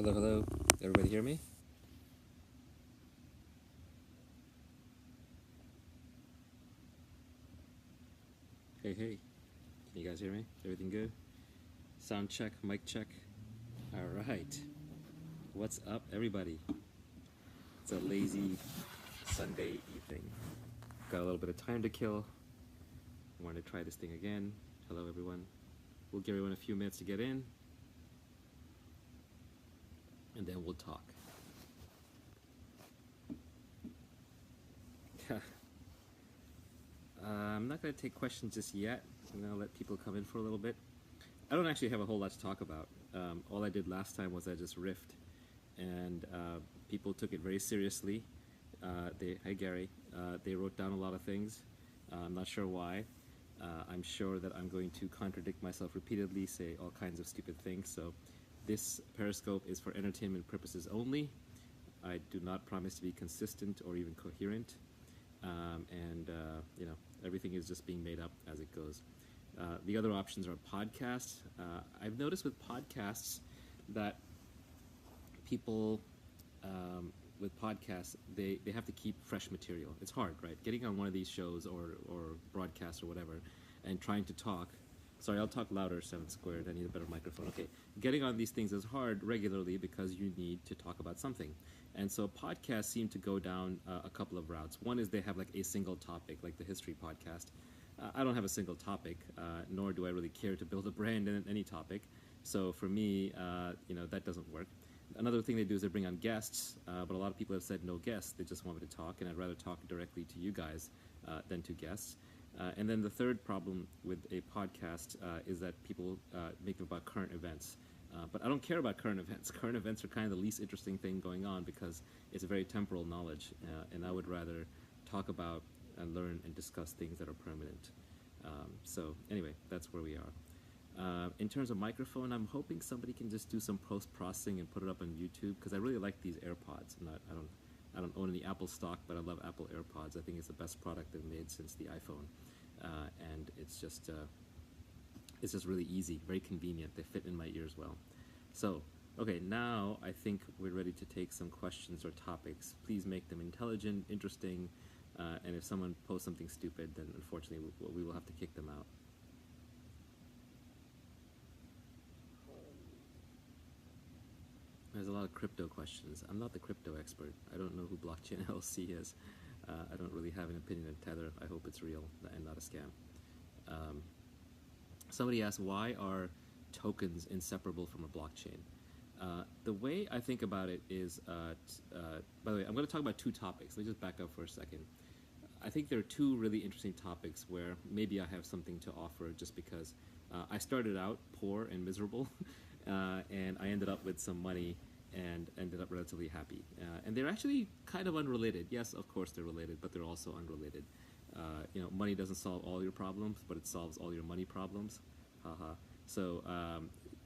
Hello, hello. Everybody hear me? Hey, hey. Can you guys hear me? Everything good? Sound check, mic check. All right. What's up, everybody? It's a lazy Sunday evening. Got a little bit of time to kill. I want to try this thing again. Hello, everyone. We'll give everyone a few minutes to get in, and then we'll talk. I'm not going to take questions just yet. I'm going to let people come in for a little bit. I don't actually have a whole lot to talk about. All I did last time was I just riffed, and people took it very seriously. Hi, Gary. They wrote down a lot of things. I'm not sure why. I'm sure that I'm going to contradict myself repeatedly, say all kinds of stupid things. So this Periscope is for entertainment purposes only. I do not promise to be consistent or even coherent. You know, everything is just being made up as it goes. The other options are podcasts. I've noticed with podcasts that people with podcasts, they have to keep fresh material. It's hard, right? Getting on one of these shows or broadcasts or whatever and trying to talk. Sorry, I'll talk louder, 7 squared. I need a better microphone. Okay. Getting on these things is hard regularly because you need to talk about something. And so podcasts seem to go down a couple of routes. One is they have like a single topic, like the history podcast. I don't have a single topic, nor do I really care to build a brand in any topic. So for me, you know, that doesn't work. Another thing they do is they bring on guests, but a lot of people have said no guests. They just want me to talk, and I'd rather talk directly to you guys than to guests. And then the third problem with a podcast is that people make them about current events. But I don't care about current events. Current events are kind of the least interesting thing going on because it's a very temporal knowledge, and I would rather talk about and learn and discuss things that are permanent. So anyway, that's where we are. In terms of microphone, I'm hoping somebody can just do some post-processing and put it up on YouTube because I really like these AirPods. I don't own any Apple stock, but I love Apple AirPods. I think it's the best product they've made since the iPhone, and it's just really easy, very convenient. They fit in my ears well. So, okay, now I think we're ready to take some questions or topics. Please make them intelligent, interesting, and if someone posts something stupid, then unfortunately we will have to kick them out. There's a lot of crypto questions. I'm not the crypto expert. I don't know who Blockchain LLC is. I don't really have an opinion on Tether. I hope it's real and not a scam. Somebody asked, why are tokens inseparable from a blockchain? The way I think about it is, by the way, I'm going to talk about two topics. Let me just back up for a second. I think there are two really interesting topics where maybe I have something to offer just because I started out poor and miserable, and I ended up with some money and ended up relatively happy. And they're actually kind of unrelated. Yes, of course they're related, but they're also unrelated. You know, money doesn't solve all your problems, but it solves all your money problems. Haha. So,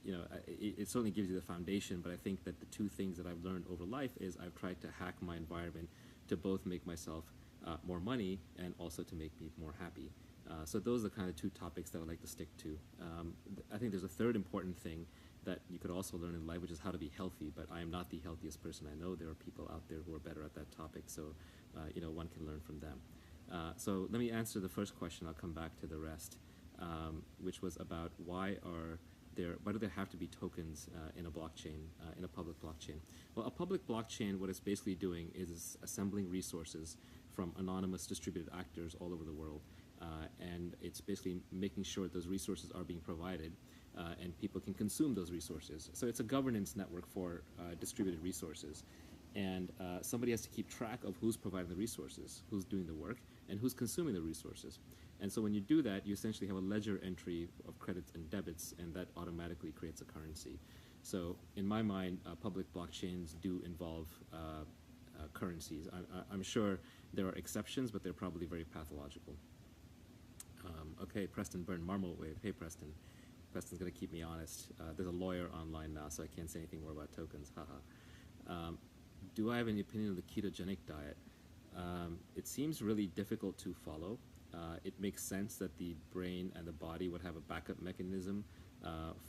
you know, it certainly gives you the foundation, but I think that the two things that I've learned over life is I've tried to hack my environment to both make myself more money and also to make me more happy. So those are the kind of two topics that I like to stick to. I think there's a third important thing that you could also learn in life, which is how to be healthy, but I am not the healthiest person I know. There are people out there who are better at that topic, so you know, one can learn from them. So let me answer the first question. I'll come back to the rest, which was about why do there have to be tokens in a blockchain, in a public blockchain? Well, a public blockchain, what it's basically doing is assembling resources from anonymous distributed actors all over the world, and it's basically making sure those resources are being provided and people can consume those resources. So it's a governance network for distributed resources. And somebody has to keep track of who's providing the resources, who's doing the work, and who's consuming the resources. And so when you do that, you essentially have a ledger entry of credits and debits, and that automatically creates a currency. So in my mind, public blockchains do involve currencies. I'm sure there are exceptions, but they're probably very pathological. Okay, Preston Byrne, Marmot Wave. Hey, Preston. Preston's going to keep me honest. There's a lawyer online now, so I can't say anything more about tokens. Haha. Do I have any opinion on the ketogenic diet? It seems really difficult to follow. It makes sense that the brain and the body would have a backup mechanism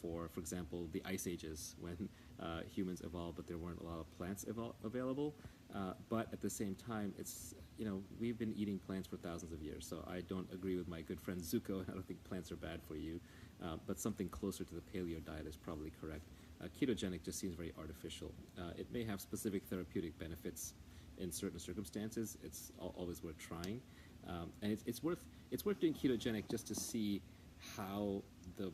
for example, the ice ages when humans evolved, but there weren't a lot of plants available. But at the same time, we've been eating plants for thousands of years, so I don't agree with my good friend Zuko. I don't think plants are bad for you, but something closer to the paleo diet is probably correct. Ketogenic just seems very artificial. It may have specific therapeutic benefits in certain circumstances. It's always worth trying, and it's worth doing ketogenic just to see how the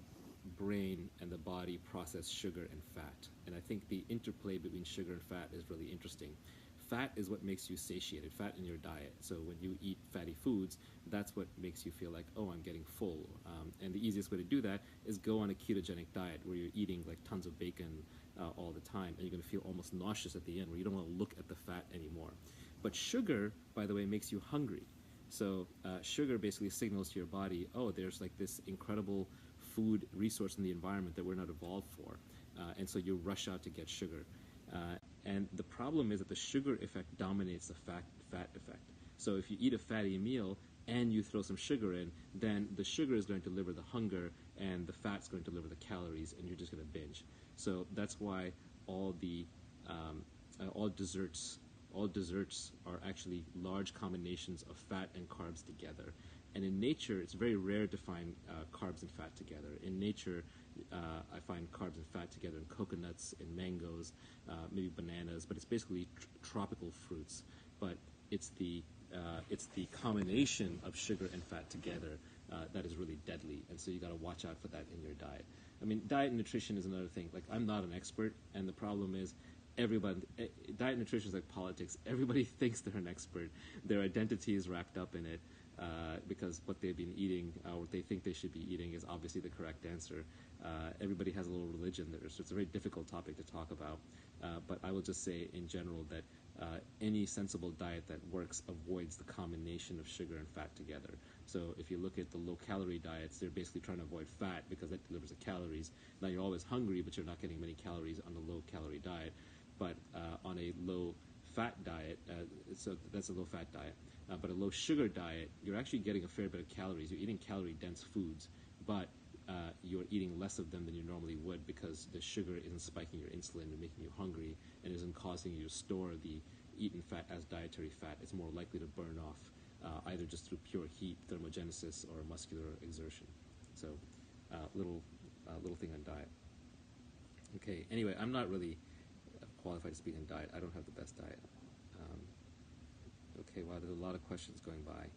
brain and the body process sugar and fat. And I think the interplay between sugar and fat is really interesting. Fat is what makes you satiated, fat in your diet. So when you eat fatty foods, that's what makes you feel like, oh, I'm getting full. And the easiest way to do that is go on a ketogenic diet where you're eating like tons of bacon all the time, and you're going to feel almost nauseous at the end where you don't want to look at the fat anymore. But sugar, by the way, makes you hungry. So sugar basically signals to your body, oh, there's like this incredible food resource in the environment that we're not evolved for. And so you rush out to get sugar. And the problem is that the sugar effect dominates the fat effect. So if you eat a fatty meal and you throw some sugar in, then the sugar is going to deliver the hunger and the fat's going to deliver the calories, and you're just going to binge. So that's why all desserts are actually large combinations of fat and carbs together. And in nature, it's very rare to find carbs and fat together. In nature, I find carbs and fat together in coconuts, in mangoes, maybe bananas, but it's basically tropical fruits. But it's the combination of sugar and fat together that is really deadly, and so you got to watch out for that in your diet. I mean, diet and nutrition is another thing. Like, I'm not an expert, and the problem is diet and nutrition is like politics. Everybody thinks they're an expert. Their identity is wrapped up in it. Because what they've been eating, or what they think they should be eating, is obviously the correct answer. Everybody has a little religion there, so it's a very difficult topic to talk about. But I will just say in general that any sensible diet that works avoids the combination of sugar and fat together. So if you look at the low-calorie diets, they're basically trying to avoid fat because that delivers the calories. Now you're always hungry, but you're not getting many calories on the low-calorie diet. But on a low-fat diet, so that's a low-fat diet. But a low-sugar diet, you're actually getting a fair bit of calories. You're eating calorie-dense foods, but you're eating less of them than you normally would because the sugar isn't spiking your insulin and making you hungry and isn't causing you to store the eaten fat as dietary fat. It's more likely to burn off either just through pure heat, thermogenesis, or muscular exertion. So little thing on diet. Okay, anyway, I'm not really qualified to speak on diet. I don't have the best diet. Okay, wow, there's a lot of questions going by.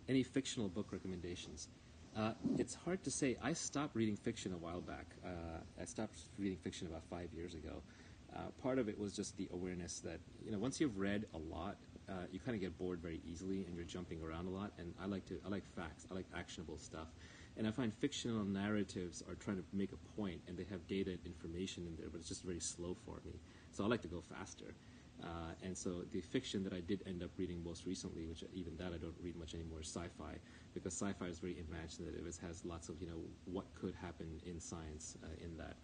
Any fictional book recommendations? It's hard to say. I stopped reading fiction a while back. I stopped reading fiction about 5 years ago. Part of it was just the awareness that, once you've read a lot, you kind of get bored very easily and you're jumping around a lot. And I like facts. I like actionable stuff. And I find fictional narratives are trying to make a point, and they have data and information in there, but it's just very slow for me. So I like to go faster. And so the fiction that I did end up reading most recently, which even that I don't read much anymore, is sci-fi, because sci-fi is very imaginative. It has lots of, what could happen in science in that.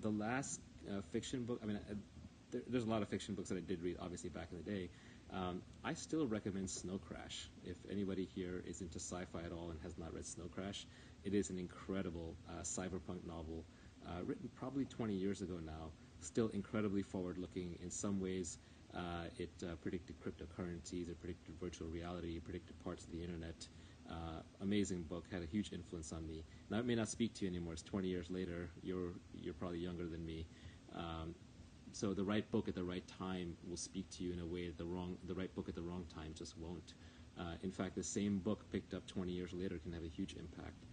The last fiction book, there's a lot of fiction books that I did read, obviously, back in the day. I still recommend Snow Crash. If anybody here is into sci-fi at all and has not read Snow Crash, it is an incredible cyberpunk novel written probably 20 years ago now. Still incredibly forward-looking. In some ways, it predicted cryptocurrencies, it predicted virtual reality, it predicted parts of the internet. Amazing book, had a huge influence on me. Now, it may not speak to you anymore. It's 20 years later. You're probably younger than me. So the right book at the right time will speak to you in a way that the right book at the wrong time just won't. In fact, the same book picked up 20 years later can have a huge impact.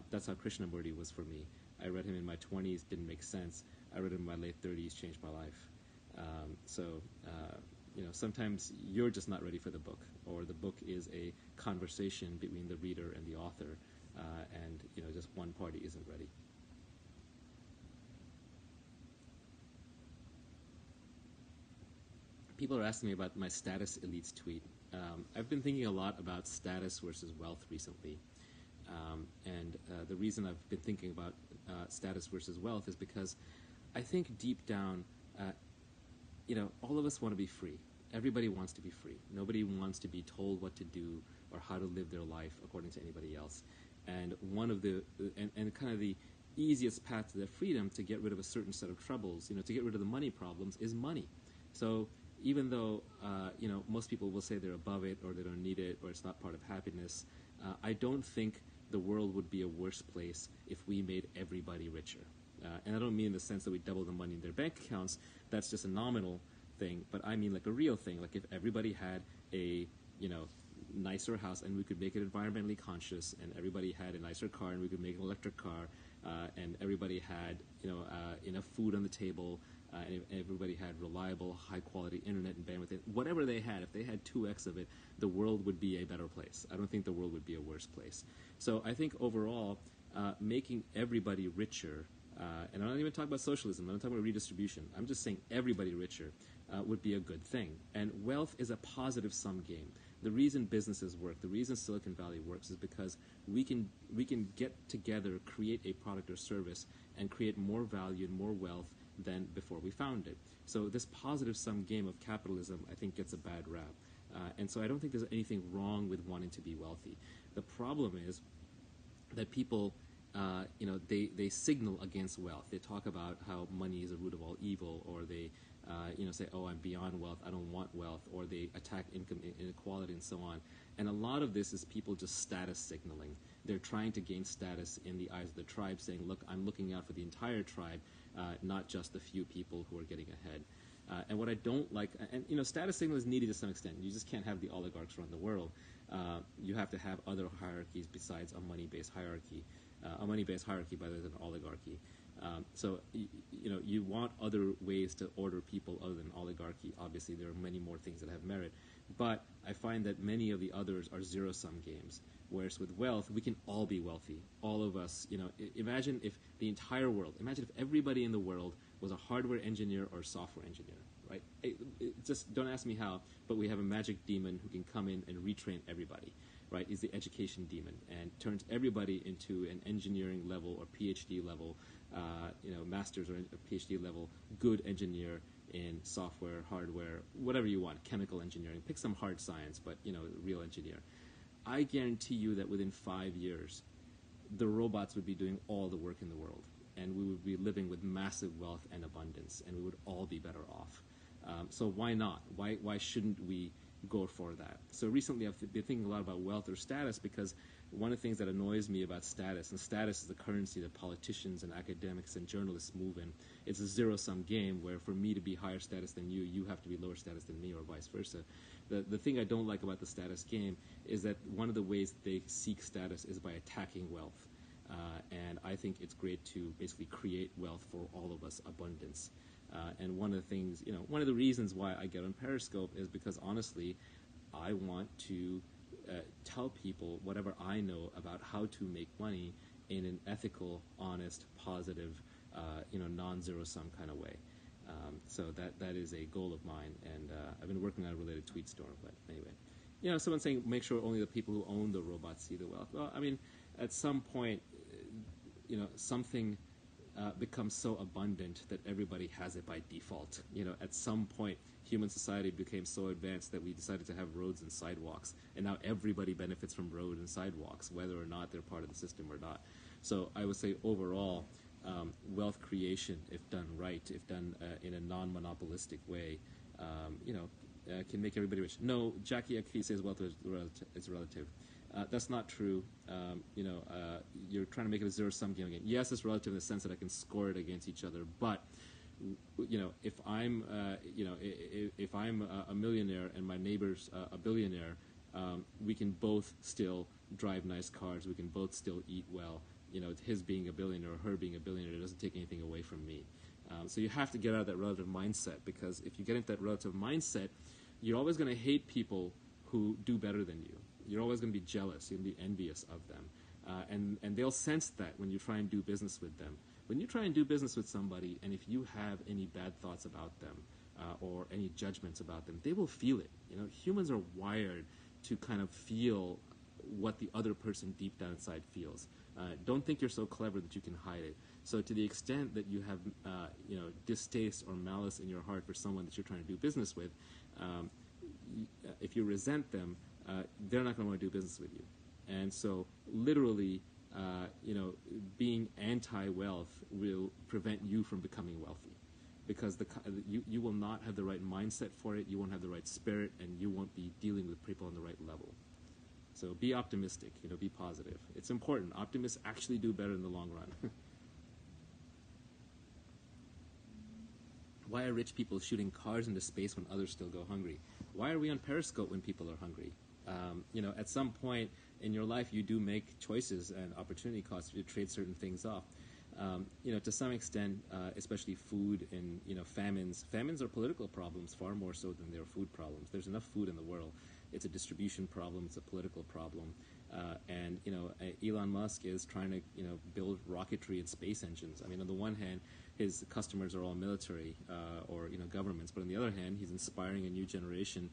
That's how Krishnamurti was for me. I read him in my 20s, didn't make sense. I read him in my late 30s, changed my life. Sometimes you're just not ready for the book, or the book is a conversation between the reader and the author, and just one party isn't ready. People are asking me about my status elites tweet. I've been thinking a lot about status versus wealth recently. And the reason I've been thinking about status versus wealth is because I think deep down, all of us want to be free. Everybody wants to be free. Nobody wants to be told what to do or how to live their life according to anybody else. And one of the kind of the easiest path to their freedom to get rid of a certain set of troubles, to get rid of the money problems is money. So even though most people will say they're above it or they don't need it or it's not part of happiness, I don't think the world would be a worse place if we made everybody richer. And I don't mean in the sense that we double the money in their bank accounts. That's just a nominal thing. But I mean like a real thing. Like if everybody had a nicer house and we could make it environmentally conscious, and everybody had a nicer car and we could make an electric car, and everybody had enough food on the table, and everybody had reliable, high-quality internet and bandwidth. Whatever they had, if they had 2x of it, the world would be a better place. I don't think the world would be a worse place. So I think overall, making everybody richer, and I'm not even talking about socialism, I'm not talking about redistribution, I'm just saying everybody richer would be a good thing. And wealth is a positive-sum game. The reason businesses work, the reason Silicon Valley works, is because we can get together, create a product or service, and create more value and more wealth than before we found it. So this positive-sum game of capitalism, I think, gets a bad rap. And so I don't think there's anything wrong with wanting to be wealthy. The problem is that people, they signal against wealth. They talk about how money is the root of all evil, or they, say, oh, I'm beyond wealth, I don't want wealth, or they attack income inequality and so on. And a lot of this is people just status signaling. They're trying to gain status in the eyes of the tribe, saying, look, I'm looking out for the entire tribe, not just the few people who are getting ahead. And what I don't like, and status signal is needed to some extent. You just can't have the oligarchs run the world. You have to have other hierarchies besides a money-based hierarchy. A money-based hierarchy rather than an oligarchy. So you want other ways to order people other than oligarchy. Obviously, there are many more things that have merit. But I find that many of the others are zero-sum games. Whereas with wealth, we can all be wealthy. All of us, imagine if the entire world, imagine if everybody in the world was a hardware engineer or a software engineer, right? Just don't ask me how, but we have a magic demon who can come in and retrain everybody, right? He's the education demon and turns everybody into an engineering level or PhD level, master's or PhD level good engineer in software, hardware, whatever you want, chemical engineering. Pick some hard science, but, real engineer. I guarantee you that within 5 years, the robots would be doing all the work in the world, and we would be living with massive wealth and abundance, and we would all be better off. So why not? Why shouldn't we go for that? So recently I've been thinking a lot about wealth or status, because one of the things that annoys me about status, and status is the currency that politicians and academics and journalists move in, it's a zero-sum game where for me to be higher status than you, you have to be lower status than me, or vice versa. The thing I don't like about the status game is that one of the ways they seek status is by attacking wealth. And I think it's great to basically create wealth for all of us, abundance. And one of the things, one of the reasons why I get on Periscope is because, honestly, I want to tell people whatever I know about how to make money in an ethical, honest, positive, non-zero-sum kind of way. So that is a goal of mine, and I've been working on a related tweet storm. But anyway, someone's saying make sure only the people who own the robots see the wealth. Well, I mean, at some point, something becomes so abundant that everybody has it by default. At some point, human society became so advanced that we decided to have roads and sidewalks, and now everybody benefits from road and sidewalks, whether or not they're part of the system or not. So I would say overall, wealth creation, if done right, if done in a non-monopolistic way, can make everybody rich. No, Jackie Akri says wealth is relative. That's not true. You're trying to make it a zero-sum game again. Yes, it's relative in the sense that I can score it against each other, but if I'm if I'm a millionaire and my neighbor's a billionaire, we can both still drive nice cars. We can both still eat well. His being a billionaire or her being a billionaire doesn't take anything away from me. So you have to get out of that relative mindset, because if you get into that relative mindset, you're always going to hate people who do better than you. You're always going to be jealous. You're going to be envious of them. And they'll sense that when you try and do business with them. When you try and do business with somebody, and if you have any bad thoughts about them or any judgments about them, they will feel it. Humans are wired to kind of feel what the other person deep down inside feels. Don't think you're so clever that you can hide it. So to the extent that you have distaste or malice in your heart for someone that you're trying to do business with, if you resent them, they're not going to want to do business with you. And so literally you know, being anti-wealth will prevent you from becoming wealthy, because you will not have the right mindset for it, you won't have the right spirit, and you won't be dealing with people on the right level. So be optimistic, you know, be positive. It's important. Optimists actually do better in the long run. Why are rich people shooting cars into space when others still go hungry? Why are we on Periscope when people are hungry? You know, at some point in your life, you do make choices and opportunity costs. You trade certain things off. You know, to some extent, especially food and, you know, famines. Famines are political problems far more so than they're food problems. There's enough food in the world. It's a distribution problem. It's a political problem. And, you know, Elon Musk is trying to, you know, build rocketry and space engines. I mean, on the one hand, his customers are all military or, you know, governments. But on the other hand, he's inspiring a new generation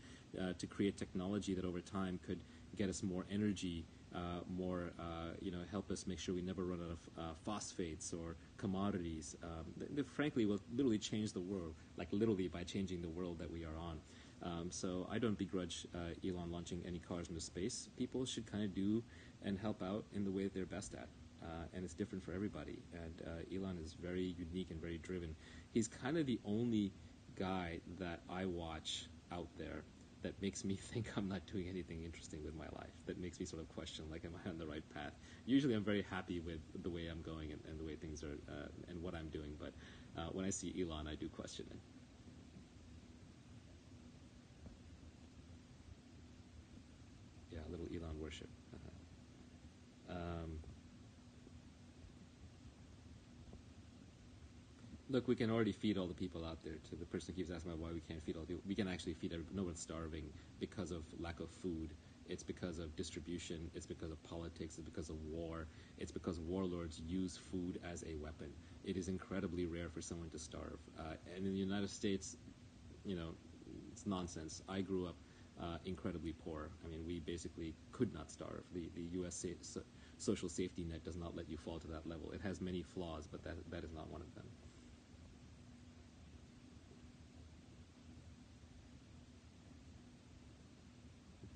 to create technology that over time could get us more energy, you know, help us make sure we never run out of phosphates or commodities. That frankly will literally change the world, like literally by changing the world that we are on. So I don't begrudge Elon launching any cars into space. People should kind of do and help out in the way that they're best at. And it's different for everybody. And Elon is very unique and very driven. He's kind of the only guy that I watch out there that makes me think I'm not doing anything interesting with my life, that makes me sort of question, like, am I on the right path? Usually I'm very happy with the way I'm going and the way things are and what I'm doing, but when I see Elon, I do question it. Yeah, a little Elon worship. Look, we can already feed all the people out there. To the person who keeps asking about why we can't feed all the people, we can actually feed everybody. No one's starving because of lack of food. It's because of distribution. It's because of politics. It's because of war. It's because warlords use food as a weapon. It is incredibly rare for someone to starve. And in the United States, you know, it's nonsense. I grew up incredibly poor. I mean, we basically could not starve. The U.S. Social safety net does not let you fall to that level. It has many flaws, but that is not one of them.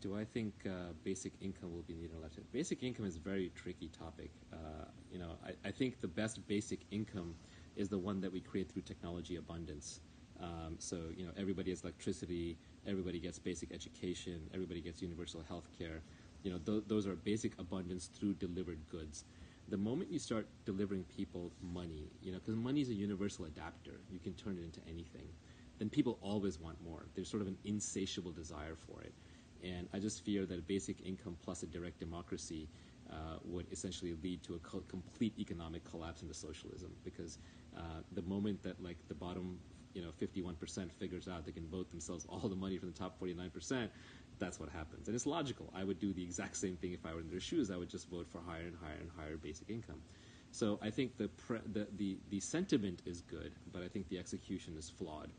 Do I think basic income will be needed or left? Basic income is a very tricky topic. You know, I think the best basic income is the one that we create through technology abundance. So, you know, everybody has electricity, everybody gets basic education, everybody gets universal health care. You know, those are basic abundance through delivered goods. The moment you start delivering people money, you know, because money is a universal adapter, you can turn it into anything, then people always want more. There's sort of an insatiable desire for it. And I just fear that a basic income plus a direct democracy would essentially lead to a complete economic collapse into socialism, because the moment that, like, the bottom, you know, 51% figures out they can vote themselves all the money from the top 49%, that's what happens. And it's logical. I would do the exact same thing if I were in their shoes. I would just vote for higher and higher and higher basic income. So I think the sentiment is good, but I think the execution is flawed.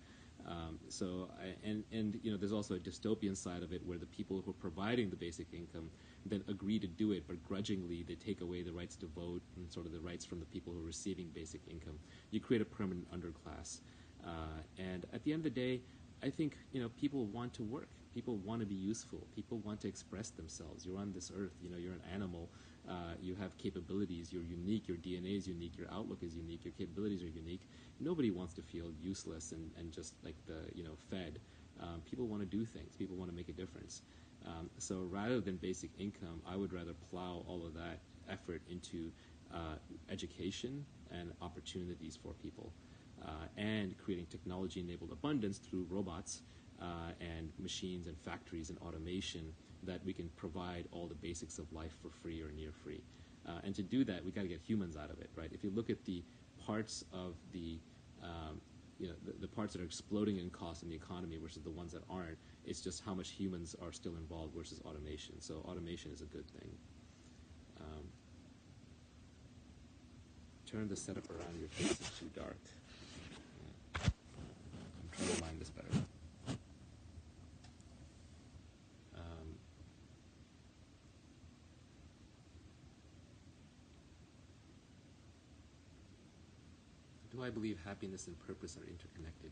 And you know, there's also a dystopian side of it where the people who are providing the basic income then agree to do it, but grudgingly they take away the rights to vote and sort of the rights from the people who are receiving basic income. You create a permanent underclass. And at the end of the day, I think, you know, people want to work. People want to be useful. People want to express themselves. You're on this earth. You know, you're an animal. You have capabilities. You're unique. Your DNA is unique. Your outlook is unique. Your capabilities are unique. Nobody wants to feel useless and just like fed. People want to do things. People want to make a difference. So rather than basic income, I would rather plow all of that effort into education and opportunities for people. And creating technology-enabled abundance through robots and machines and factories and automation that we can provide all the basics of life for free or near free. And to do that, we got to get humans out of it, right? If you look at the parts of the parts that are exploding in cost in the economy versus the ones that aren't, it's just how much humans are still involved versus automation. So automation is a good thing. Turn the setup around, your face is too dark. I'm trying to line this better. Do I believe happiness and purpose are interconnected?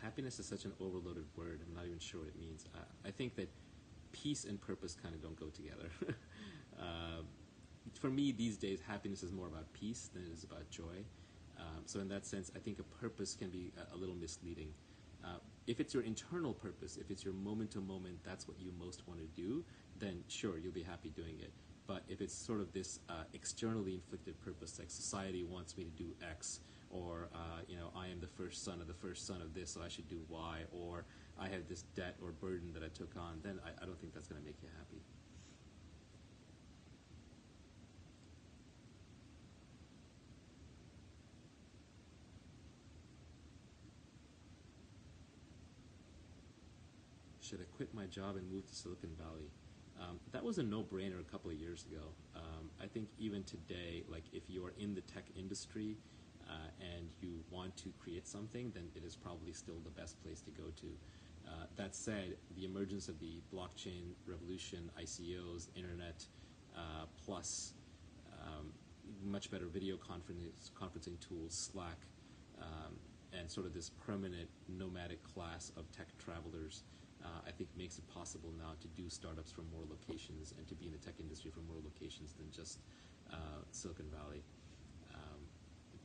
Happiness is such an overloaded word. I'm not even sure what it means. I think that peace and purpose kind of don't go together. for me these days, happiness is more about peace than it is about joy. So in that sense, I think a purpose can be a little misleading. If it's your internal purpose, if it's your moment to moment, that's what you most want to do, then sure, you'll be happy doing it. But if it's sort of this externally inflicted purpose, like society wants me to do X, or I am the first son of the first son of this, so I should do Y, or I have this debt or burden that I took on, then I don't think that's going to make you happy. Should I quit my job and move to Silicon Valley? That was a no-brainer a couple of years ago. I think even today, like if you are in the tech industry and you want to create something, then it is probably still the best place to go to. That said, the emergence of the blockchain revolution, ICOs, internet, plus much better video conferencing tools, Slack, and sort of this permanent nomadic class of tech travelers, I think makes it possible now to do startups from more locations and to be in the tech industry from more locations than just Silicon Valley.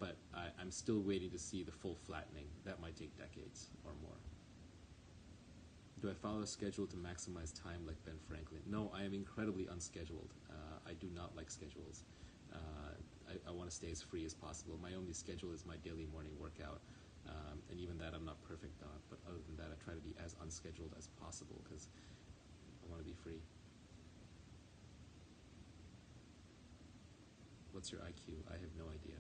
But I'm still waiting to see the full flattening. That might take decades or more. Do I follow a schedule to maximize time like Ben Franklin? No, I am incredibly unscheduled. I do not like schedules. I want to stay as free as possible. My only schedule is my daily morning workout. And even that I'm not perfect on, but other than that I try to be as unscheduled as possible because I want to be free. What's your IQ? I have no idea.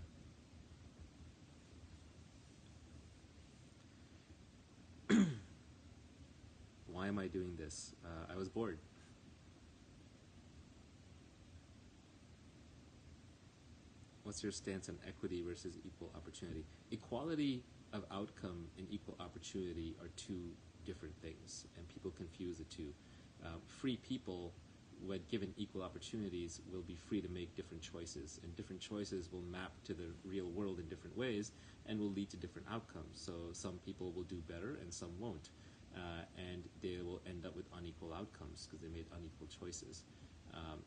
Why am I doing this? I was bored. What's your stance on equity versus equal opportunity? Equality of outcome and equal opportunity are two different things, and people confuse the two. Free people, when given equal opportunities, will be free to make different choices, and different choices will map to the real world in different ways and will lead to different outcomes. So some people will do better and some won't, and they will end up with unequal outcomes because they made unequal choices.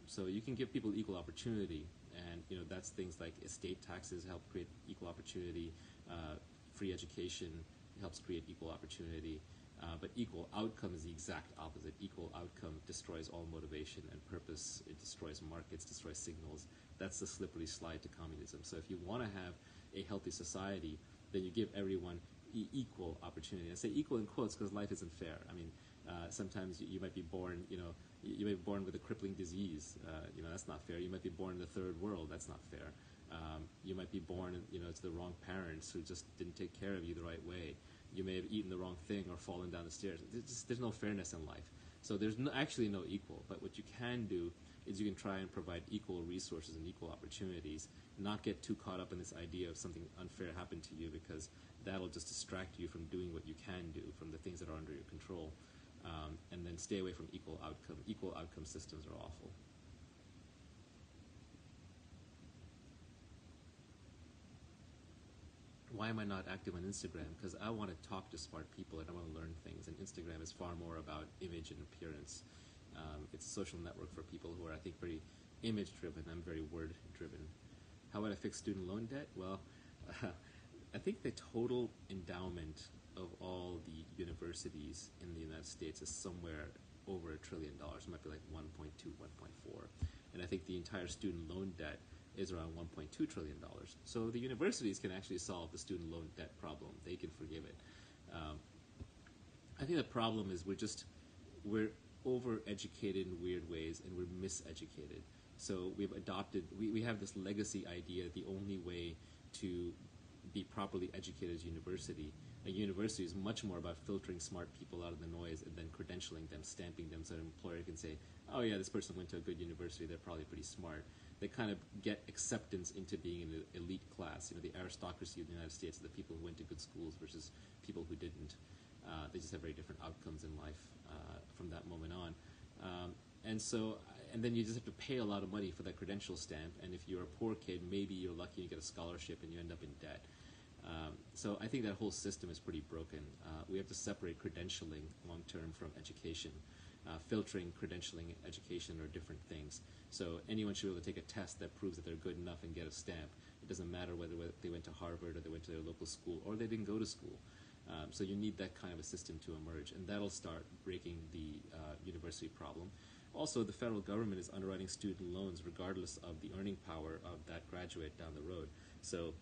So you can give people equal opportunity, and that's things like estate taxes help create equal opportunity, free education helps create equal opportunity, but equal outcome is the exact opposite. Equal outcome destroys all motivation and purpose. It destroys markets, destroys signals. That's the slippery slide to communism. So if you want to have a healthy society, then you give everyone equal opportunity. I say equal in quotes because life isn't fair. I mean, sometimes you might be born, you may be born with a crippling disease. That's not fair. You might be born in the third world. That's not fair. You might be born, to the wrong parents who just didn't take care of you the right way. You may have eaten the wrong thing or fallen down the stairs. There's no fairness in life. So there's actually no equal. But what you can do is you can try and provide equal resources and equal opportunities, not get too caught up in this idea of something unfair happened to you, because that'll just distract you from doing what you can do, from the things that are under your control. And then stay away from equal outcome. Equal outcome systems are awful. Why am I not active on Instagram? Because I want to talk to smart people and I want to learn things, and Instagram is far more about image and appearance. It's a social network for people who are, I think, very image-driven. I'm very word-driven. How would I fix student loan debt? Well, I think the total endowment of all the universities in the United States is somewhere over $1 trillion. It might be like 1.2, 1.4. And I think the entire student loan debt is around $1.2 trillion. So the universities can actually solve the student loan debt problem. They can forgive it. I think the problem is we're overeducated in weird ways and we're miseducated. So we've adopted, we have this legacy idea, the only way to be properly educated is university. A university is much more about filtering smart people out of the noise and then credentialing them, stamping them, so an employer can say, oh yeah, this person went to a good university, they're probably pretty smart. They kind of get acceptance into being an elite class. The aristocracy of the United States are the people who went to good schools versus people who didn't. They just have very different outcomes in life from that moment on. And then you just have to pay a lot of money for that credential stamp, and if you're a poor kid, maybe you're lucky you get a scholarship and you end up in debt. So I think that whole system is pretty broken. We have to separate credentialing long-term from education. filtering, credentialing, education are different things. So anyone should be able to take a test that proves that they're good enough and get a stamp. It doesn't matter whether they went to Harvard or they went to their local school or they didn't go to school. So you need that kind of a system to emerge, and that'll start breaking the university problem. Also, the federal government is underwriting student loans regardless of the earning power of that graduate down the road. So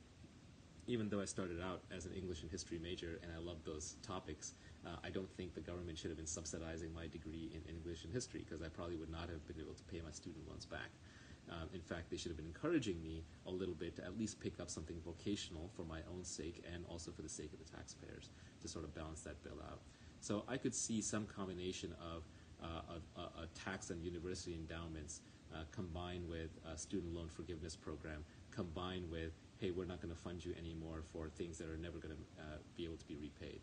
even though I started out as an English and history major and I love those topics, I don't think the government should have been subsidizing my degree in English and history, because I probably would not have been able to pay my student loans back. In fact, they should have been encouraging me a little bit to at least pick up something vocational for my own sake and also for the sake of the taxpayers, to sort of balance that bill out. So I could see some combination of a tax on university endowments combined with a student loan forgiveness program, combined with, hey, we're not going to fund you anymore for things that are never going to be able to be repaid.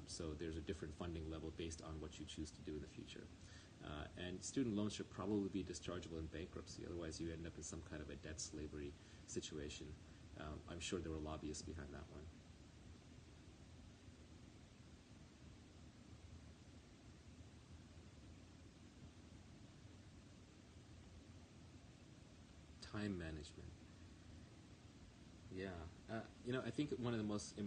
So there's a different funding level based on what you choose to do in the future. And student loans should probably be dischargeable in bankruptcy. Otherwise, you end up in some kind of a debt slavery situation. I'm sure there were lobbyists behind that one. Time management. Yeah. I think one of the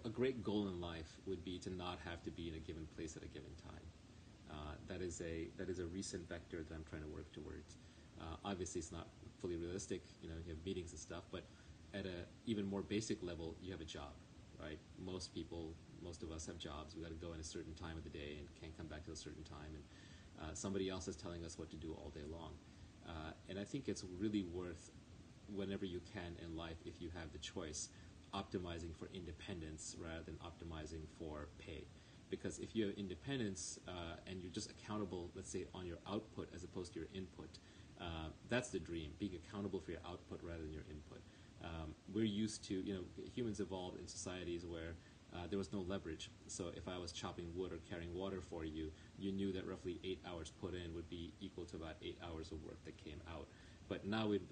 a great goal in life would be to not have to be in a given place at a given time. That is a recent vector that I'm trying to work towards. Obviously, it's not fully realistic. You have meetings and stuff, but at a even more basic level, you have a job, right? Most of us have jobs. We got to go in a certain time of the day and can't come back to a certain time, and somebody else is telling us what to do all day long. And I think it's really worth, whenever you can in life, if you have the choice, optimizing for independence rather than optimizing for pay. Because if you have independence and you're just accountable, let's say, on your output as opposed to your input, that's the dream, being accountable for your output rather than your input. We're used to, humans evolved in societies where there was no leverage. So if I was chopping wood or carrying water for you, you knew that roughly 8 hours put in would be equal to about 8 hours of work that came out. But now we've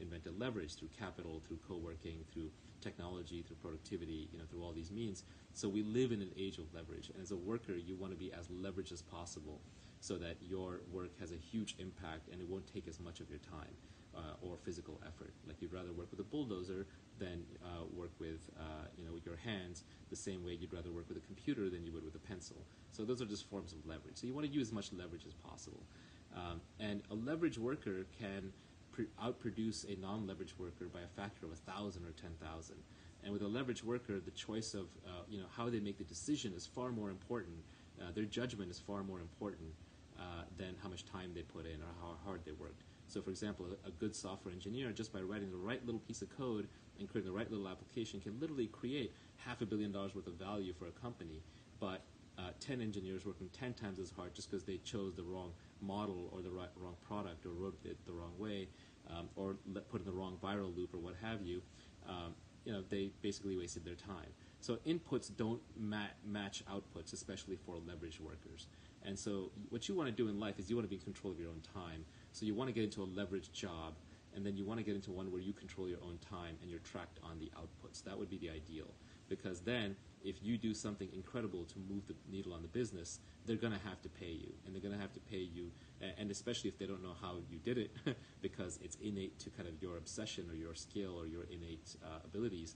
invented leverage through capital, through co-working, through technology, through productivity, through all these means. So we live in an age of leverage. And as a worker, you want to be as leveraged as possible so that your work has a huge impact and it won't take as much of your time or physical effort. Like, you'd rather work with a bulldozer than work with your hands, the same way you'd rather work with a computer than you would with a pencil. So those are just forms of leverage. So you want to use as much leverage as possible. And a leverage worker can outproduce a non-leverage worker by a factor of 1,000 or 10,000. And with a leverage worker, the choice of how they make the decision is far more important. Their judgment is far more important than how much time they put in or how hard they worked. So, for example, a good software engineer, just by writing the right little piece of code and creating the right little application, can literally create $500 million worth of value for a company. But 10 engineers working 10 times as hard just because they chose the wrong model or the wrong product or wrote it the wrong way or put in the wrong viral loop or what have you, they basically wasted their time. So inputs don't match outputs, especially for leverage workers. And so what you want to do in life is you want to be in control of your own time. So you want to get into a leveraged job, and then you want to get into one where you control your own time and you're tracked on the outputs. That would be the ideal. Because then, if you do something incredible to move the needle on the business, they're going to have to pay you. And they're going to have to pay you, and especially if they don't know how you did it, because it's innate to kind of your obsession or your skill or your innate abilities,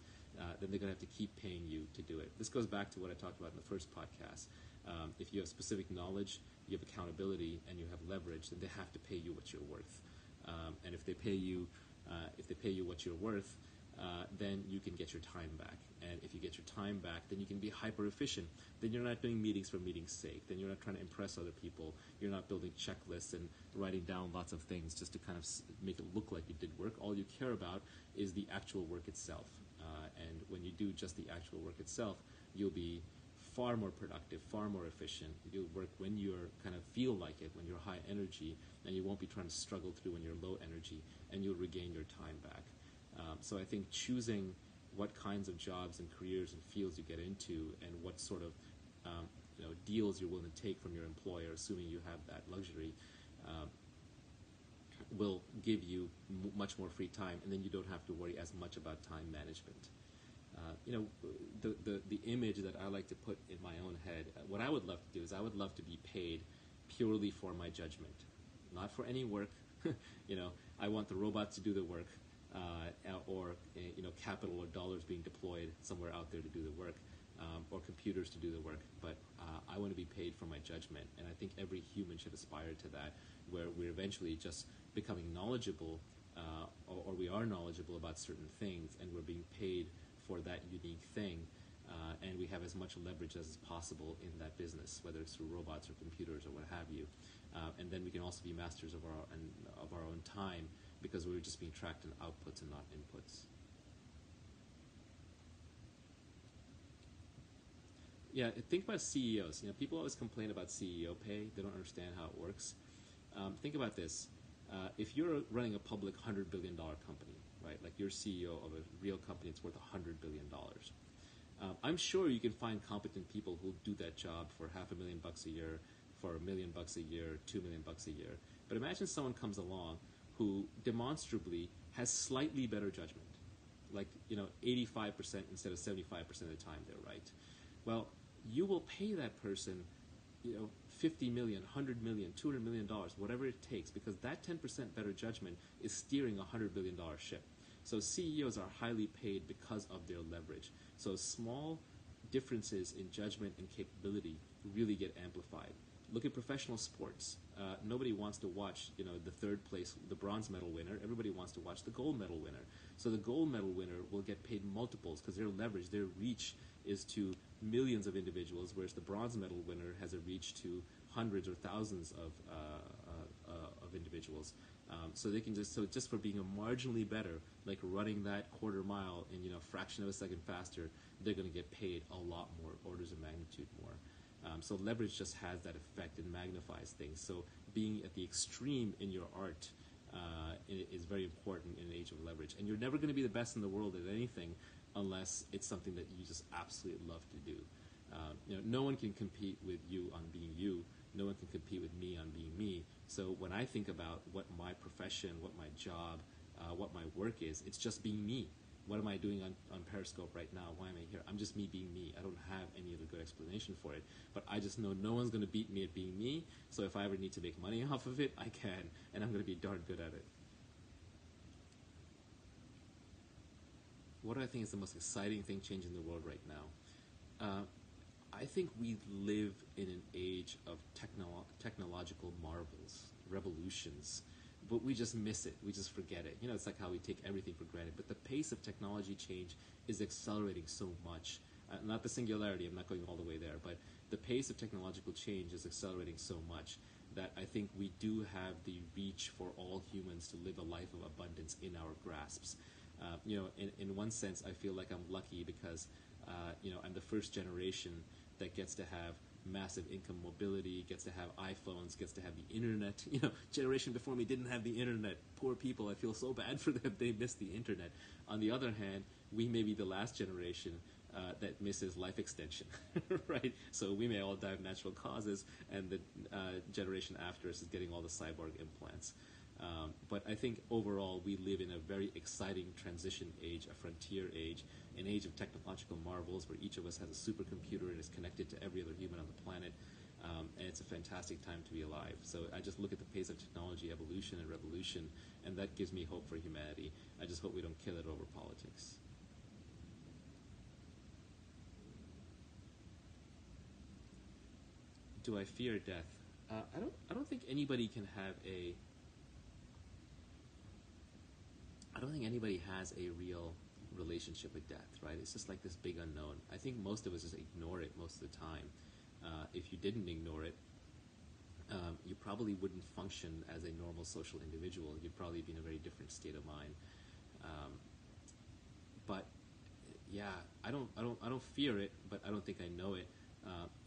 then they're going to have to keep paying you to do it. This goes back to what I talked about in the first podcast. If you have specific knowledge, you have accountability, and you have leverage, then they have to pay you what you're worth. And if they pay you what you're worth, then you can get your time back. And if you get your time back, then you can be hyper efficient. Then you're not doing meetings for meetings' sake. Then you're not trying to impress other people. You're not building checklists and writing down lots of things just to kind of make it look like you did work. All you care about is the actual work itself. And when you do just the actual work itself, you'll be far more productive, far more efficient. You'll work when you're kind of feel like it, when you're high energy, and you won't be trying to struggle through when you're low energy, and you'll regain your time back. So I think choosing what kinds of jobs and careers and fields you get into and what sort of deals you're willing to take from your employer, assuming you have that luxury, will give you much more free time, and then you don't have to worry as much about time management. The image that I like to put in my own head, what I would love to do is I would love to be paid purely for my judgment, not for any work. I want the robots to do the work, or capital or dollars being deployed somewhere out there to do the work, or computers to do the work. But I want to be paid for my judgment, and I think every human should aspire to that, where we're eventually just becoming knowledgeable, or we are knowledgeable about certain things, and we're being paid for that unique thing. And we have as much leverage as is possible in that business, whether it's through robots or computers or what have you. And then we can also be masters of our own time, because we're just being tracked in outputs and not inputs. Yeah, think about CEOs. People always complain about CEO pay. They don't understand how it works. Think about this. If you're running a public $100 billion company, right, like you're CEO of a real company that's worth $100 billion, I'm sure you can find competent people who'll do that job for $500,000 a year, for $1 million a year, $2 million a year. But imagine someone comes along who demonstrably has slightly better judgment, like 85% instead of 75% of the time they're right. Well, you will pay that person, $50 million, $100 million, $200 million, whatever it takes, because that 10% better judgment is steering a $100 billion ship. So CEOs are highly paid because of their leverage. So small differences in judgment and capability really get amplified. Look at professional sports. Nobody wants to watch, the third place, the bronze medal winner. Everybody wants to watch the gold medal winner. So the gold medal winner will get paid multiples because their leverage, their reach is to millions of individuals, whereas the bronze medal winner has a reach to hundreds or thousands of individuals. So they can just for being a marginally better, like running that quarter mile in a fraction of a second faster, they're going to get paid a lot more, orders of magnitude more. So leverage just has that effect and magnifies things. So being at the extreme in your art is very important in an age of leverage. And you're never going to be the best in the world at anything unless it's something that you just absolutely love to do. No one can compete with you on being you. No one can compete with me on being me. So when I think about what my profession, what my job, what my work is, it's just being me. What am I doing on Periscope right now? Why am I here? I'm just me being me. I don't have any other good explanation for it. But I just know no one's going to beat me at being me. So if I ever need to make money off of it, I can. And I'm going to be darn good at it. What do I think is the most exciting thing changing the world right now? I think we live in an age of technological marvels, revolutions, but we just miss it. We just forget it. It's like how we take everything for granted. But the pace of technology change is accelerating so much. Not the singularity, I'm not going all the way there, but the pace of technological change is accelerating so much that I think we do have the reach for all humans to live a life of abundance in our grasps. In one sense, I feel like I'm lucky because, I'm the first generation that gets to have massive income mobility, gets to have iPhones, gets to have the internet. Generation before me didn't have the internet. Poor people, I feel so bad for them. They missed the internet. On the other hand, we may be the last generation that misses life extension, right? So we may all die of natural causes, and the generation after us is getting all the cyborg implants. But I think overall we live in a very exciting transition age, a frontier age, an age of technological marvels where each of us has a supercomputer and is connected to every other human on the planet. And it's a fantastic time to be alive. So I just look at the pace of technology evolution and revolution, and that gives me hope for humanity. I just hope we don't kill it over politics. Do I fear death? I don't think anybody can have a I don't think anybody has a real relationship with death, right? It's just like this big unknown. I think most of us just ignore it most of the time. If you didn't ignore it, you probably wouldn't function as a normal social individual. You'd probably be in a very different state of mind. But yeah, I don't fear it, but I don't think I know it.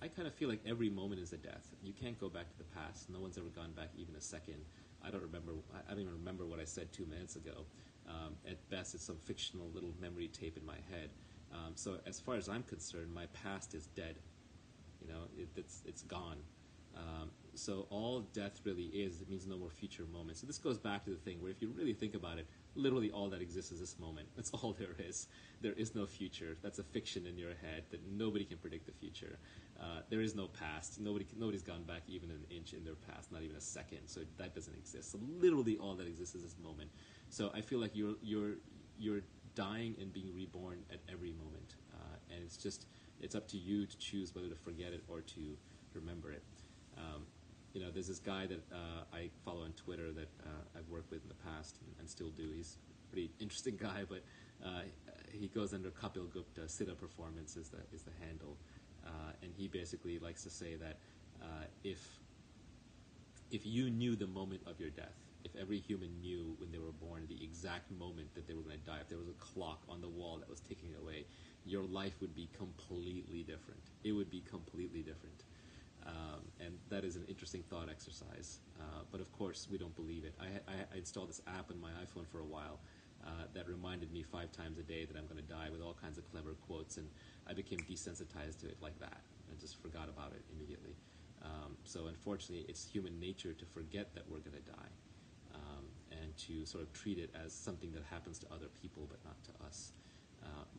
I kind of feel like every moment is a death. You can't go back to the past. No one's ever gone back even a second. I don't even remember what I said 2 minutes ago. At best, it's some fictional little memory tape in my head. So as far as I'm concerned, my past is dead. It's gone. So all death really is, it means no more future moments. So this goes back to the thing where if you really think about it, literally all that exists is this moment. That's all there is. There is no future. That's a fiction in your head that nobody can predict the future. There is no past. Nobody's gone back even an inch in their past, not even a second. So that doesn't exist. So literally all that exists is this moment. So I feel like you're dying and being reborn at every moment, and it's up to you to choose whether to forget it or to remember it. There's this guy that I follow on Twitter that I've worked with in the past and still do. He's a pretty interesting guy, but he goes under Kapil Gupta. Siddha Performance is the handle, and he basically likes to say that if you knew the moment of your death, if every human knew when they were born the exact moment that they were going to die, if there was a clock on the wall that was ticking away, your life would be completely different. It would be completely different. And that is an interesting thought exercise. But of course, we don't believe it. I installed this app on my iPhone for a while that reminded me 5 times a day that I'm going to die with all kinds of clever quotes, and I became desensitized to it like that. I just forgot about it immediately. So unfortunately, it's human nature to forget that we're going to die, and to sort of treat it as something that happens to other people but not to us.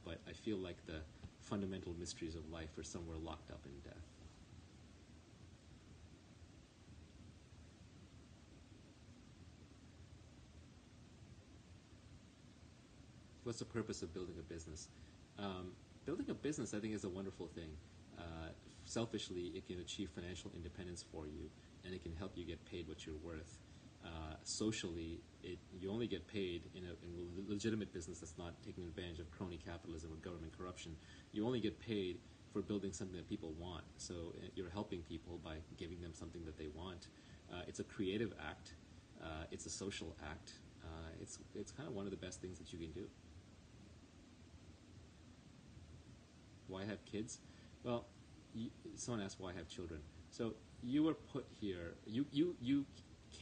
But I feel like the fundamental mysteries of life are somewhere locked up in death. What's the purpose of building a business? Building a business, I think, is a wonderful thing. Selfishly, it can achieve financial independence for you, and it can help you get paid what you're worth. Socially, you only get paid in a legitimate business that's not taking advantage of crony capitalism or government corruption. You only get paid for building something that people want. So you're helping people by giving them something that they want. It's a creative act. It's a social act. It's kind of one of the best things that you can do. Why have kids? Well, someone asked why have children. So you were put here, you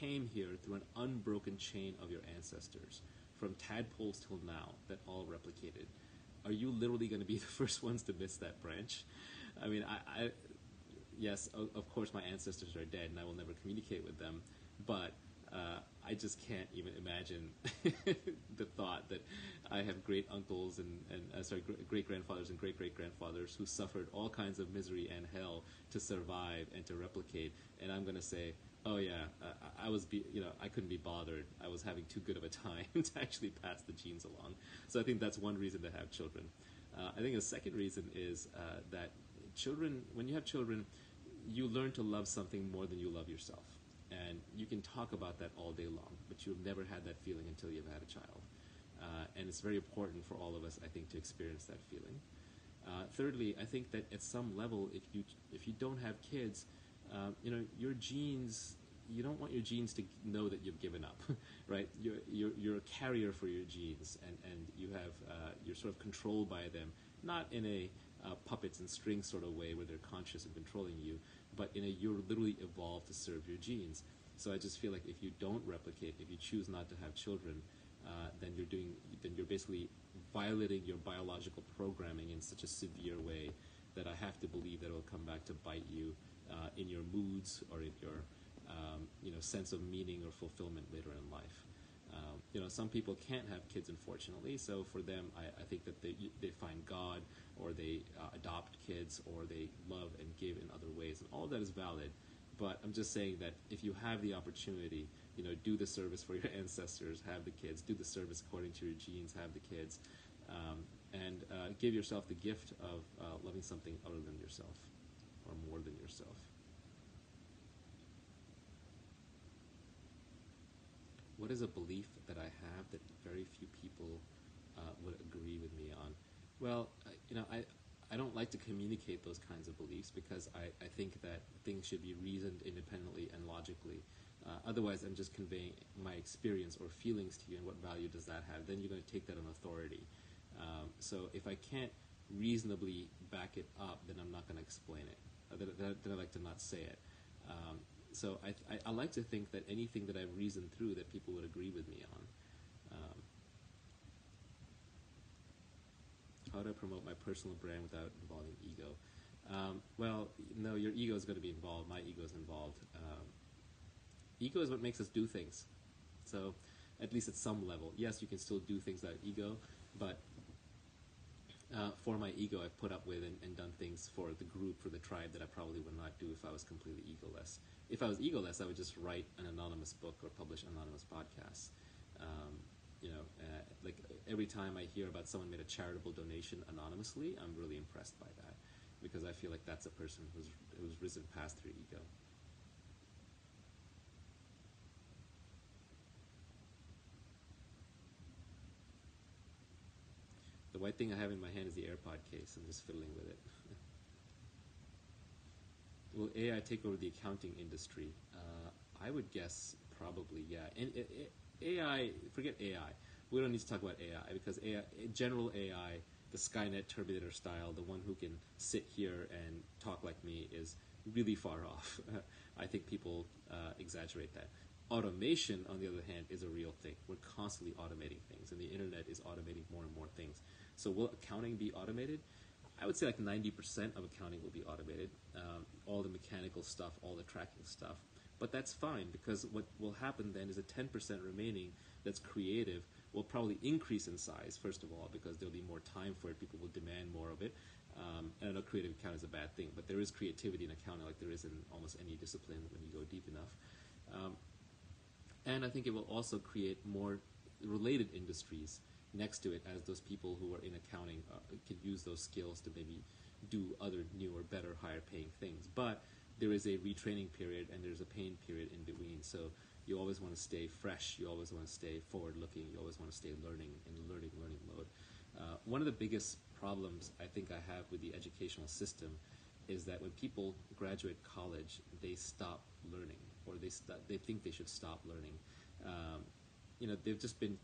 came here through an unbroken chain of your ancestors, from tadpoles till now, that all replicated. Are you literally going to be the first ones to miss that branch? I mean, yes, of course my ancestors are dead and I will never communicate with them, but I just can't even imagine the thought that I have great uncles and great grandfathers and great great grandfathers who suffered all kinds of misery and hell to survive and to replicate, and I'm going to say, oh yeah, I couldn't be bothered. I was having too good of a time to actually pass the genes along. So I think that's one reason to have children. I think the second reason is that when you have children, you learn to love something more than you love yourself. And you can talk about that all day long, but you've never had that feeling until you've had a child. And it's very important for all of us, I think, to experience that feeling. Thirdly, I think that at some level, if you don't have kids, your genes, you don't want your genes to know that you've given up, right? You're a carrier for your genes, and you're sort of controlled by them, not in a puppets and strings sort of way where they're conscious and controlling you, but you're literally evolved to serve your genes. So I just feel like if you don't replicate, if you choose not to have children, then you're basically violating your biological programming in such a severe way that I have to believe that it will come back to bite you in your moods or in your sense of meaning or fulfillment later in life. Some people can't have kids, unfortunately, so for them, I think that they find God, or they adopt kids, or they love and give in other ways, and all that is valid. But I'm just saying that if you have the opportunity, do the service for your ancestors, have the kids, do the service according to your genes, have the kids, and give yourself the gift of loving something other than yourself, or more than yourself. What is a belief that I have that very few people would agree with me on? Well, I don't like to communicate those kinds of beliefs because I think that things should be reasoned independently and logically. Otherwise, I'm just conveying my experience or feelings to you, and what value does that have? Then you're going to take that on authority. So if I can't reasonably back it up, then I'm not going to explain it. Then I like to not say it. So I like to think that anything that I've reasoned through, that people would agree with me on. How do I promote my personal brand without involving ego? Well, no, your ego is going to be involved. My ego is involved. Ego is what makes us do things. So, at least at some level, yes, you can still do things without ego, but for my ego, I've put up with and done things for the group, for the tribe that I probably would not do if I was completely egoless. If I was egoless, I would just write an anonymous book or publish anonymous podcasts. Like every time I hear about someone made a charitable donation anonymously, I'm really impressed by that because I feel like that's a person who's risen past their ego. The white thing I have in my hand is the AirPod case. I'm just fiddling with it. Will AI take over the accounting industry? I would guess probably, yeah. And AI, forget AI. We don't need to talk about AI because AI, general AI, the Skynet Terminator style, the one who can sit here and talk like me, is really far off. I think people exaggerate that. Automation, on the other hand, is a real thing. We're constantly automating things, and the internet is automating more and more things. So will accounting be automated? I would say like 90% of accounting will be automated. All the mechanical stuff, all the tracking stuff. But that's fine because what will happen then is a 10% remaining that's creative will probably increase in size, first of all, because there'll be more time for it. People will demand more of it. And I know creative accounting is a bad thing, but there is creativity in accounting like there is in almost any discipline when you go deep enough. And I think it will also create more related industries next to it as those people who are in accounting can use those skills to maybe do other newer, better, higher paying things. But there is a retraining period and there's a pain period in between. So you always want to stay fresh. You always want to stay forward looking. You always want to stay learning in learning mode. One of the biggest problems I think I have with the educational system is that when people graduate college, they stop learning, or they think they should stop learning. They've just been.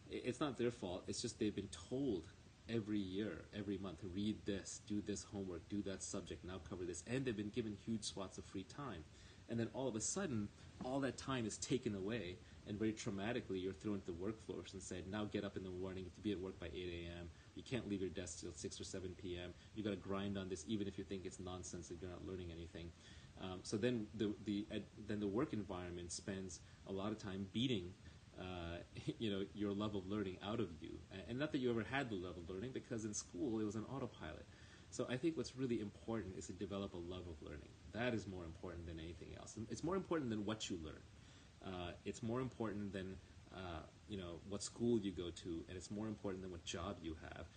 It's not their fault. It's just they've been told every year, every month, read this, do this homework, do that subject, now cover this, and they've been given huge swaths of free time. And then all of a sudden, all that time is taken away, and very traumatically, you're thrown into the workforce and said, now get up in the morning, you have to be at work by 8 a.m., you can't leave your desk till 6 or 7 p.m., you got to grind on this even if you think it's nonsense and you're not learning anything. So then the work environment spends a lot of time beating your love of learning out of you. And not that you ever had the love of learning, because in school it was an autopilot. So I think what's really important is to develop a love of learning. That is more important than anything else. It's more important than what you learn. It's more important than what school you go to, and it's more important than what job you have.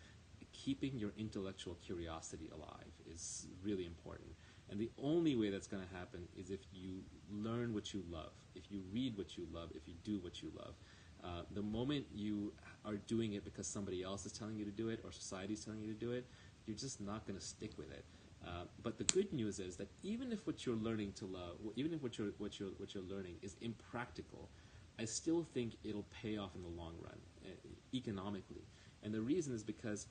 Keeping your intellectual curiosity alive is really important. And the only way that's going to happen is if you learn what you love, if you read what you love, if you do what you love. The moment you are doing it because somebody else is telling you to do it or society is telling you to do it, you're just not going to stick with it. But the good news is that even if what you're learning to love, even if what you're learning is impractical, I still think it'll pay off in the long run, economically. And the reason is because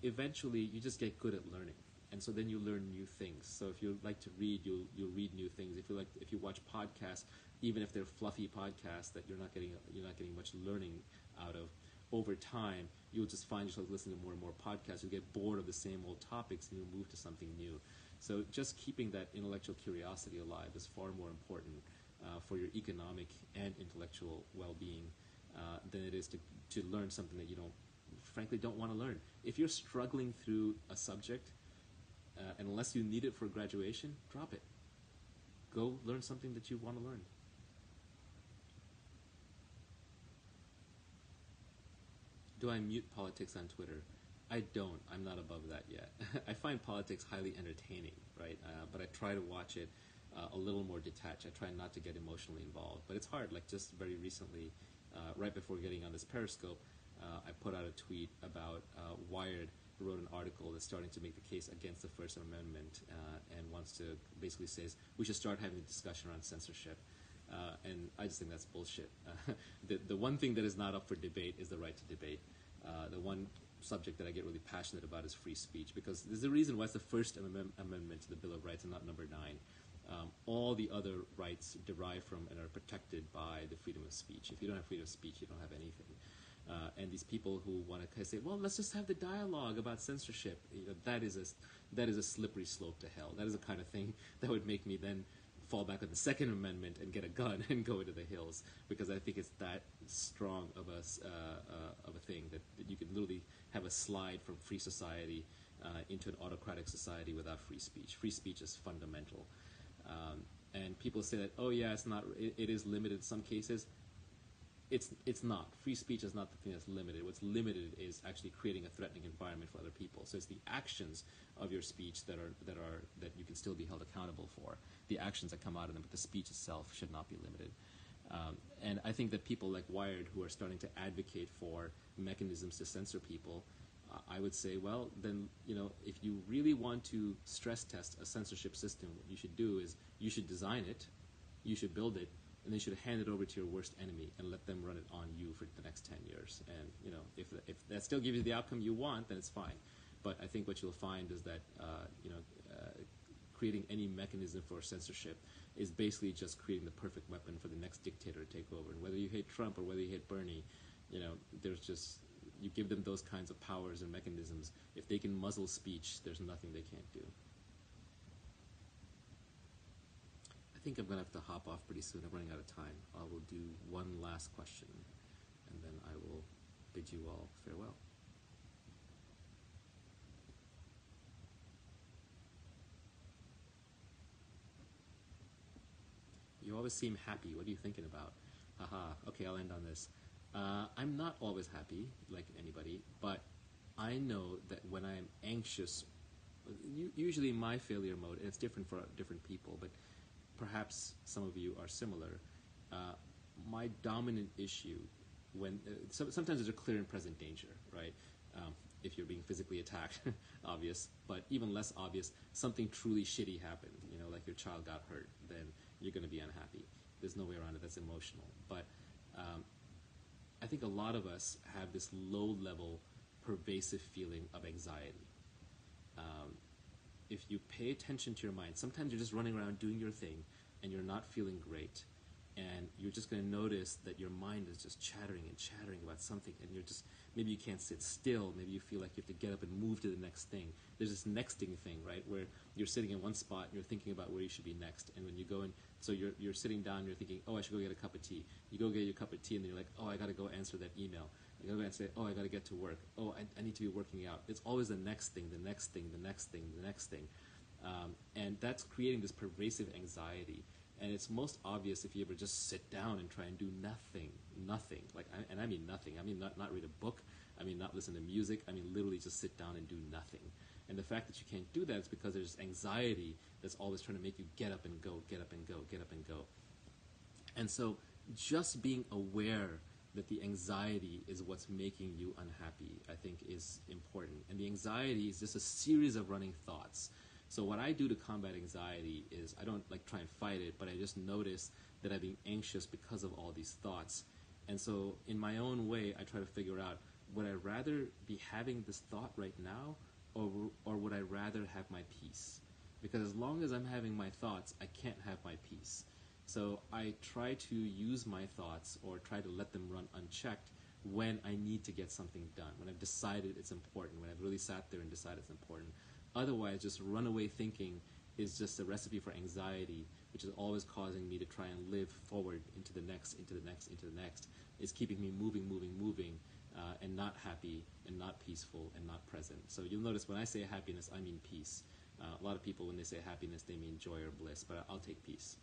eventually you just get good at learning. And so then you learn new things. So if you like to read, you'll read new things. If you watch podcasts, even if they're fluffy podcasts that you're not getting much learning out of, over time you'll just find yourself listening to more and more podcasts. You'll get bored of the same old topics and you'll move to something new. So just keeping that intellectual curiosity alive is far more important for your economic and intellectual well-being than it is to learn something that you frankly don't want to learn. If you're struggling through a subject, and unless you need it for graduation, drop it. Go learn something that you want to learn. Do I mute politics on Twitter? I don't. I'm not above that yet. I find politics highly entertaining, right? But I try to watch it a little more detached. I try not to get emotionally involved. But it's hard. Like just very recently, right before getting on this Periscope, I put out a tweet about Wired wrote an article that's starting to make the case against the First Amendment and wants to basically says we should start having a discussion around censorship. And I just think that's bullshit. The one thing that is not up for debate is the right to debate. The one subject that I get really passionate about is free speech, because there's a reason why it's the First Amendment to the Bill of Rights and not number 9. All the other rights derive from and are protected by the freedom of speech. If you don't have freedom of speech, you don't have anything. And these people who want to say, well, let's just have the dialogue about censorship. That is a slippery slope to hell. That is the kind of thing that would make me then fall back on the Second Amendment and get a gun and go into the hills, because I think it's that strong of a thing that you can literally have a slide from free society into an autocratic society without free speech. Free speech is fundamental. And people say that, oh yeah, it is limited in some cases. It's not. Free speech is not the thing that's limited. What's limited is actually creating a threatening environment for other people. So it's the actions of your speech that you can still be held accountable for. The actions that come out of them, but the speech itself should not be limited. And I think that people like Wired, who are starting to advocate for mechanisms to censor people, I would say, well, then, if you really want to stress test a censorship system, what you should do is you should design it, you should build it, and then you should hand it over to your worst enemy and let them run it on you for the next 10 years. And, if that still gives you the outcome you want, then it's fine. But I think what you'll find is that, creating any mechanism for censorship is basically just creating the perfect weapon for the next dictator to take over. And whether you hate Trump or whether you hate Bernie, you give them those kinds of powers and mechanisms. If they can muzzle speech, there's nothing they can't do. I think I'm going to have to hop off pretty soon. I'm running out of time. I will do one last question, and then I will bid you all farewell. You always seem happy. What are you thinking about? Haha. Okay, I'll end on this. I'm not always happy, like anybody, but I know that when I'm anxious, usually my failure mode, and it's different for different people, but perhaps some of you are similar. My dominant issue, sometimes there's a clear and present danger, right? If you're being physically attacked, obvious, but even less obvious, something truly shitty happened, like your child got hurt, then you're going to be unhappy. There's no way around it. That's emotional. But I think a lot of us have this low-level, pervasive feeling of anxiety. If you pay attention to your mind, sometimes you're just running around doing your thing, and you're not feeling great, and you're just going to notice that your mind is just chattering and chattering about something, and maybe you can't sit still, maybe you feel like you have to get up and move to the next thing. There's this nexting thing, right, where you're sitting in one spot and you're thinking about where you should be next, and when you go in, so you're sitting down, you're thinking, oh, I should go get a cup of tea. You go get your cup of tea, and then you're like, oh, I got to go answer that email. I got to go and say, oh, I got to get to work. Oh, I need to be working out. It's always the next thing, the next thing, the next thing, the next thing. And that's creating this pervasive anxiety. And it's most obvious if you ever just sit down and try and do nothing. And I mean nothing. I mean not read a book. I mean not listen to music. I mean literally just sit down and do nothing. And the fact that you can't do that is because there's anxiety that's always trying to make you get up and go, get up and go, get up and go. And so just being aware that the anxiety is what's making you unhappy, I think, is important. And the anxiety is just a series of running thoughts. So what I do to combat anxiety is I don't try and fight it, but I just notice that I'm being anxious because of all these thoughts. And so in my own way, I try to figure out, would I rather be having this thought right now, or would I rather have my peace? Because as long as I'm having my thoughts, I can't have my peace. So I try to use my thoughts or try to let them run unchecked when I need to get something done, when I've decided it's important, when I've really sat there and decided it's important. Otherwise, just runaway thinking is just a recipe for anxiety, which is always causing me to try and live forward into the next, into the next, into the next. It's keeping me moving, and not happy, and not peaceful, and not present. So you'll notice when I say happiness, I mean peace. A lot of people, when they say happiness, they mean joy or bliss, but I'll take peace.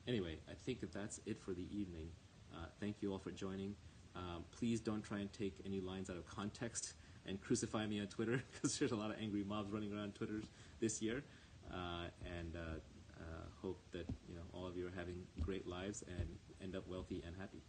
Anyway, I think that's it for the evening. Thank you all for joining. Please don't try and take any lines out of context and crucify me on Twitter, because there's a lot of angry mobs running around Twitter this year. And hope that all of you are having great lives and end up wealthy and happy.